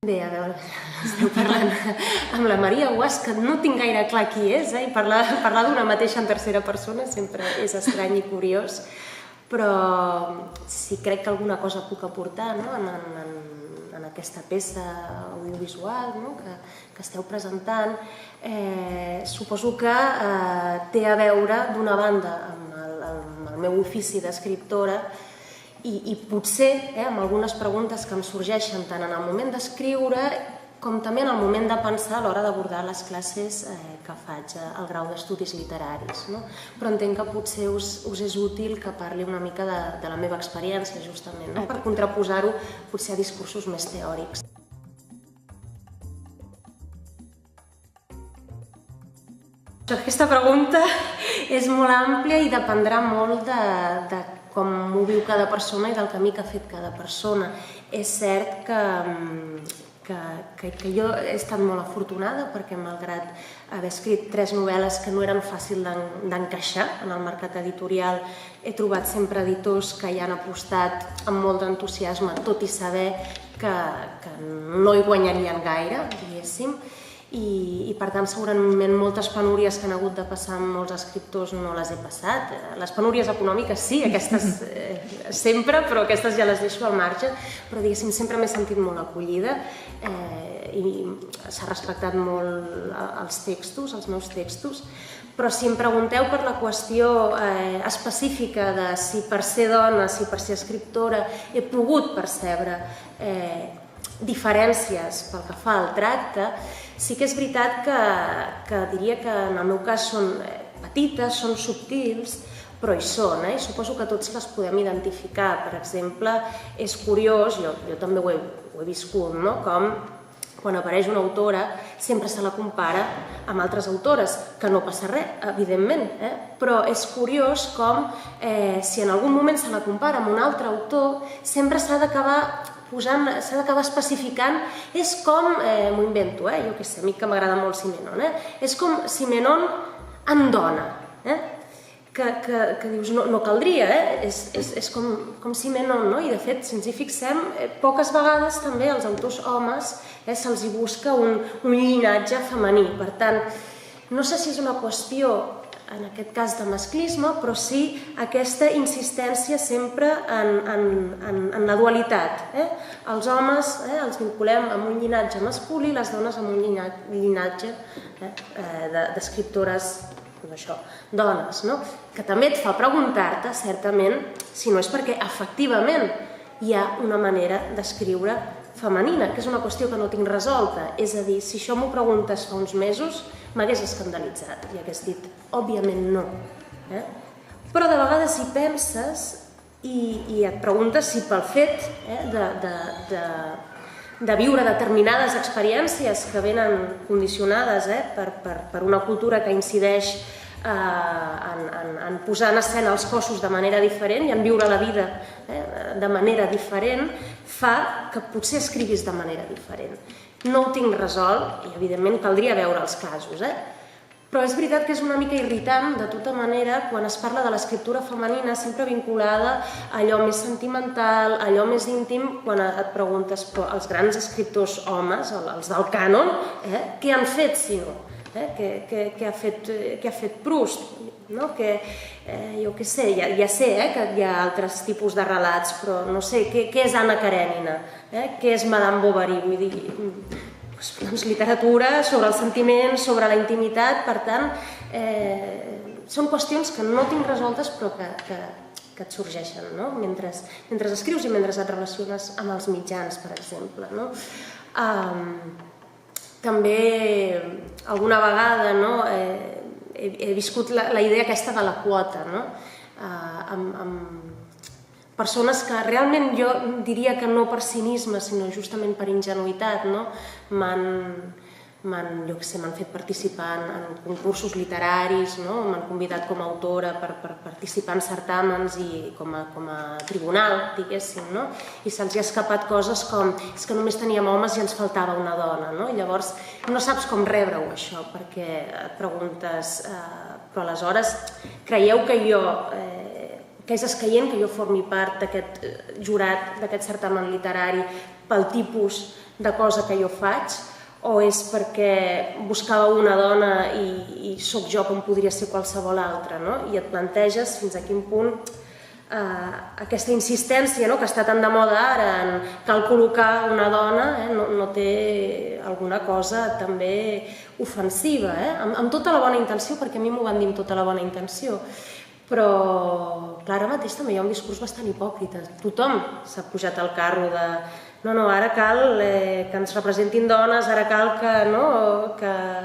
Bé, a veure, esteu parlant amb la Maria Guas, que no tinc gaire clar qui és, i parlar d'una mateixa en tercera persona sempre és estrany i curiós, però sí crec que alguna cosa puc aportar en aquesta peça audiovisual que esteu presentant. Suposo que té a veure, d'una banda, amb el meu ofici d'escriptora, i potser amb algunes preguntes que em sorgeixen tant en el moment d'escriure com també en el moment de pensar a l'hora d'abordar les classes que faig al grau d'estudis literaris. Però entenc que potser us és útil que parli una mica de la meva experiència, justament, per contraposar-ho potser a discursos més teòrics. Aquesta pregunta és molt àmplia i dependrà molt de com ho viu cada persona i del camí que ha fet cada persona. És cert que jo he estat molt afortunada perquè, malgrat haver escrit 3 novel·les que no eren fàcils d'encaixar en el mercat editorial, he trobat sempre editors que hi han apostat amb molt d'entusiasme, tot i saber que no hi guanyarien gaire, diguéssim. I per tant segurament moltes penúries que han hagut de passar amb molts escriptors no les he passat. Les penúries econòmiques sí, aquestes sempre, però aquestes ja les deixo al marge, però diguéssim sempre m'he sentit molt acollida i s'ha respectat molt els textos, els meus textos, però si em pregunteu per la qüestió específica de si per ser dona, si per ser escriptora he pogut percebre diferències pel que fa al tracte, sí que és veritat que diria que en el meu cas són petites, són subtils, però hi són, i suposo que tots les podem identificar. Per exemple, és curiós, jo també ho he viscut, com quan apareix una autora sempre se la compara amb altres autores, que no passa res, evidentment, però és curiós com si en algun moment se la compara amb un altre autor, sempre s'ha d'acabar especificant. És com, m'ho invento, jo què sé, a mi que m'agrada molt Simenon, és com Simenon en dona, que dius, no caldria, és com Simenon, i de fet, si ens hi fixem, poques vegades també als autors homes se'ls hi busca un llinatge femení. Per tant, no sé si és una qüestió en aquest cas de masclisme, però sí aquesta insistència sempre en la dualitat. Els homes els vinculem amb un llinatge masculí, les dones amb un llinatge d'escriptores dones, que també et fa preguntar-te, certament, si no és perquè efectivament hi ha una manera d'escriure femenina, que és una qüestió que no tinc resolta. És a dir, si això m'ho preguntes fa uns mesos, m'hagués escandalitzat i hagués dit, òbviament no. Però de vegades hi penses i et preguntes si pel fet de viure determinades experiències que venen condicionades per una cultura que incideix en posar en escena els cossos de manera diferent i en viure la vida de manera diferent, fa que potser escriguis de manera diferent. No ho tinc resolt i, evidentment, caldria veure els casos, però és veritat que és una mica irritant, de tota manera, quan es parla de l'escriptura femenina, sempre vinculada a allò més sentimental, a allò més íntim, quan et preguntes, però els grans escriptors homes, els del cànon, què han fet, si no? Què ha fet Proust? Jo què sé, ja sé que hi ha altres tipus de relats, però no sé, què és Anna Karenina? Què és Madame Bovary? Vull dir, literatura sobre el sentiment, sobre la intimitat, per tant, són qüestions que no tinc resoltes però que et sorgeixen mentre escrius i mentre et relaciones amb els mitjans, per exemple. També alguna vegada he viscut la idea aquesta de la quota, amb persones que realment jo diria que no per cinisme, sinó justament per ingenuïtat, m'han fet participar en concursos literaris, m'han convidat com a autora per participar en certàmens i com a tribunal, diguéssim, i se'ls hi ha escapat coses com és que només teníem homes i ens faltava una dona, i llavors no saps com rebre-ho això, perquè et preguntes, però aleshores creieu que és escaient que jo formi part d'aquest jurat, d'aquest certamen literari, pel tipus de cosa que jo faig, o és perquè buscava una dona i sóc jo com podria ser qualsevol altra, no? I et planteges fins a quin punt aquesta insistència que està tan de moda ara en cal col·locar una dona no té alguna cosa també ofensiva, amb tota la bona intenció, perquè a mi m'ho van dir amb tota la bona intenció, però ara mateix també hi ha un discurs bastant hipòcrita. Tothom s'ha pujat al carro de no, ara cal que ens representin dones, ara cal que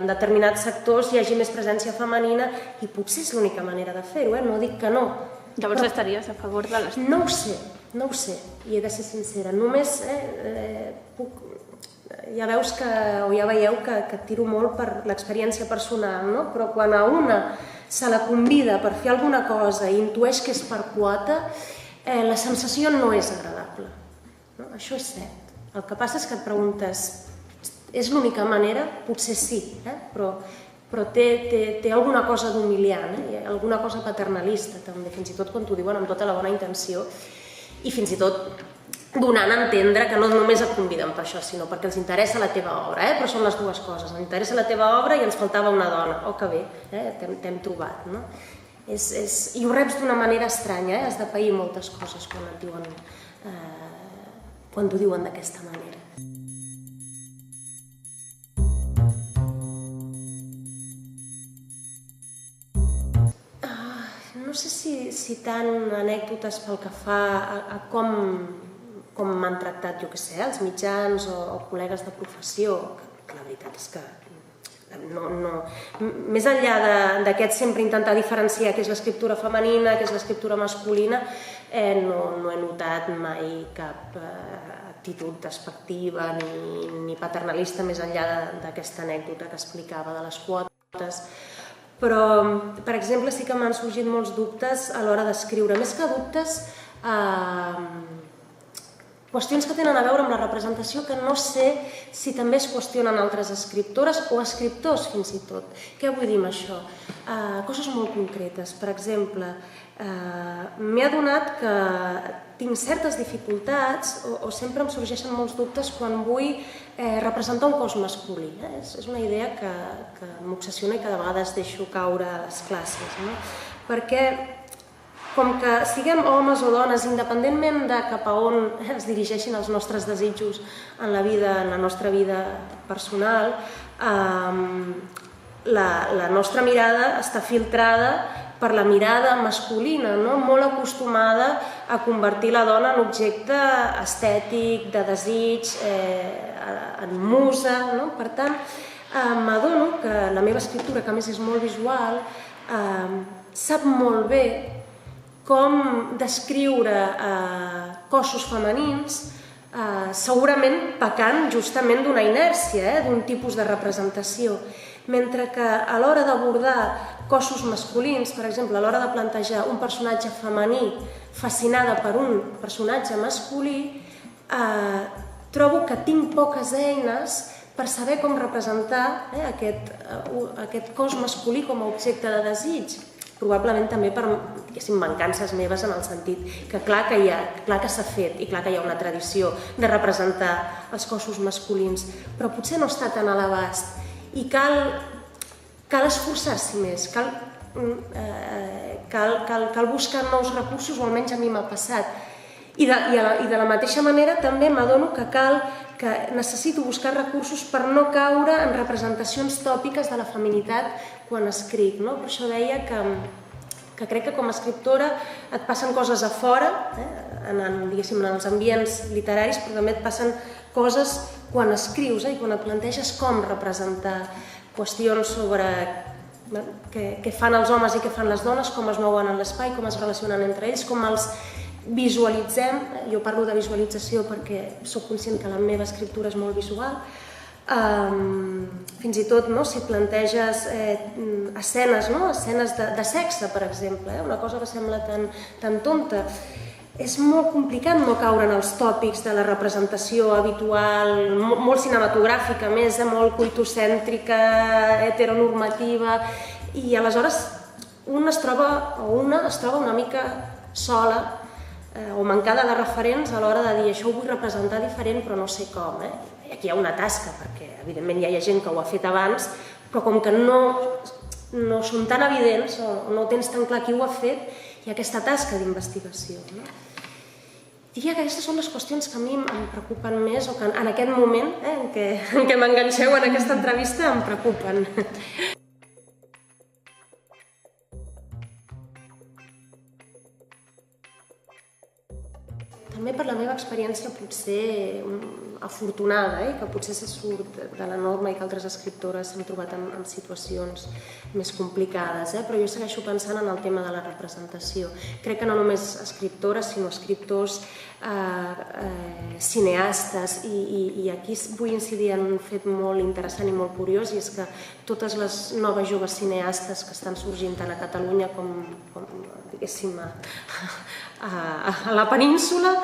en determinats sectors hi hagi més presència femenina, i potser és l'única manera de fer-ho, no dic que no. Llavors estaries a favor de les... No ho sé, i he de ser sincera. Només puc... Ja veus o ja veieu que tiro molt per l'experiència personal, no? Però quan a una se la convida per fer alguna cosa i intueix que és per quota, la sensació no és agradable. Això és cert. El que passa és que et preguntes, és l'única manera? Potser sí, però té alguna cosa d'humiliant, alguna cosa paternalista també, fins i tot quan t'ho diuen amb tota la bona intenció, i fins i tot donant a entendre que no només et conviden per això, sinó perquè els interessa la teva obra, però són les dues coses, ens interessa la teva obra i ens faltava una dona, que bé, t'hem trobat, no? I ho reps d'una manera estranya, has de pair moltes coses quan et diuen, quan t'ho diuen d'aquesta manera. No sé si tant anècdotes pel que fa a com m'han tractat, jo què sé, els mitjans o col·legues de professió, que la veritat és que més enllà d'aquest sempre intentar diferenciar què és l'escriptura femenina, què és l'escriptura masculina, no he notat mai cap actitud despectiva ni paternalista més enllà d'aquesta anècdota que explicava de les quotes. Però, per exemple, sí que m'han sorgit molts dubtes a l'hora d'escriure. Més que dubtes, qüestions que tenen a veure amb la representació que no sé si també es qüestionen altres escriptores o escriptors fins i tot. Què vull dir amb això? Coses molt concretes. Per exemple, m'he adonat que tinc certes dificultats o sempre em sorgeixen molts dubtes quan vull representar un cos masculí. És una idea que m'obsessiona i que de vegades deixo caure a les classes. Perquè com que siguem homes o dones, independentment de cap a on es dirigeixin els nostres desitjos en la nostra vida personal, la nostra mirada està filtrada per la mirada masculina, molt acostumada a convertir la dona en objecte estètic, de desig, en musa. Per tant, m'adono que la meva escriptura, que a més és molt visual, sap molt bé com descriure cossos femenins, segurament pecant justament d'una inèrcia, d'un tipus de representació, mentre que a l'hora d'abordar cossos masculins, per exemple, a l'hora de plantejar un personatge femení fascinada per un personatge masculí, trobo que tinc poques eines per saber com representar aquest cos masculí com a objecte de desig. Probablement també per mancances meves en el sentit que clar que s'ha fet i clar que hi ha una tradició de representar els cossos masculins, però potser no està tan a l'abast i cal esforçar-s'hi més, cal buscar nous recursos, o almenys a mi m'ha passat. I de la mateixa manera també m'adono que necessito buscar recursos per no caure en representacions tòpiques de la feminitat quan escric. Per això deia que crec que com a escriptora et passen coses a fora, en els ambients literaris, però també et passen coses quan escrius i quan et planteges com representar qüestions sobre què fan els homes i què fan les dones, com es mouen en l'espai, com es relacionen entre ells, com els visualitzem. Jo parlo de visualització perquè soc conscient que la meva escriptura és molt visual. Fins i tot si planteges escenes de sexe, per exemple, una cosa que sembla tan tonta, és molt complicat no caure en els tòpics de la representació habitual, molt cinematogràfica, més molt coitocèntrica, heteronormativa, i aleshores una es troba una mica sola o mancada de referents a l'hora de dir això ho vull representar diferent però no sé com. aquí hi ha una tasca, perquè evidentment ja hi ha gent que ho ha fet abans, però com que no són tan evidents o no tens tan clar qui ho ha fet, hi ha aquesta tasca d'investigació. Diria que aquestes són les qüestions que a mi em preocupen més o que en aquest moment en què m'enganxeu en aquesta entrevista em preocupen. També per la meva experiència potser afortunada, que potser se surt de la norma i que altres escriptores s'han trobat en situacions més complicades, però jo segueixo pensant en el tema de la representació. Crec que no només escriptores, sinó escriptors, cineastes, i aquí vull incidir en un fet molt interessant i molt curiós, i és que totes les noves joves cineastes que estan sorgint tant a Catalunya com diguéssim, a la península,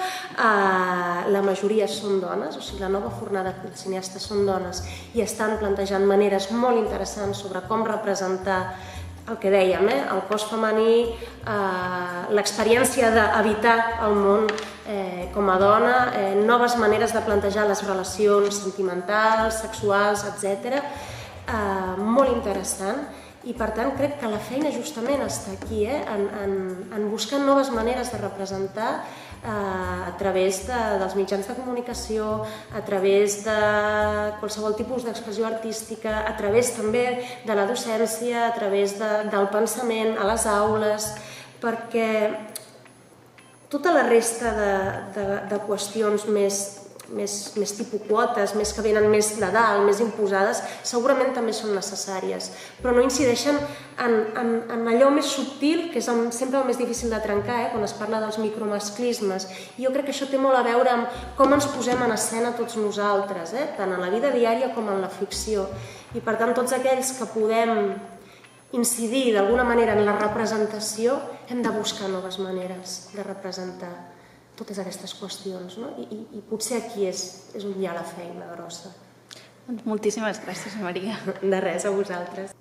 la majoria són dones, o sigui, la nova fornada de cineastes són dones i estan plantejant maneres molt interessants sobre com representar el que dèiem, el cos femení, l'experiència d'habitar el món com a dona, noves maneres de plantejar les relacions sentimentals, sexuals, etc. Molt interessant. I per tant crec que la feina justament està aquí, en buscar noves maneres de representar a través dels mitjans de comunicació, a través de qualsevol tipus d'expressió artística, a través també de la docència, a través del pensament, a les aules, perquè tota la resta de qüestions més tipus quotes, més que venen més de dalt, més imposades, segurament també són necessàries, però no incideixen en allò més subtil, que és sempre el més difícil de trencar, quan es parla dels micromasclismes. I jo crec que això té molt a veure amb com ens posem en escena tots nosaltres, tant en la vida diària com en la ficció. I per tant, tots aquells que podem incidir d'alguna manera en la representació, hem de buscar noves maneres de representar totes aquestes qüestions, i potser aquí és on hi ha la feina grossa. Moltíssimes gràcies, Maria. De res, a vosaltres.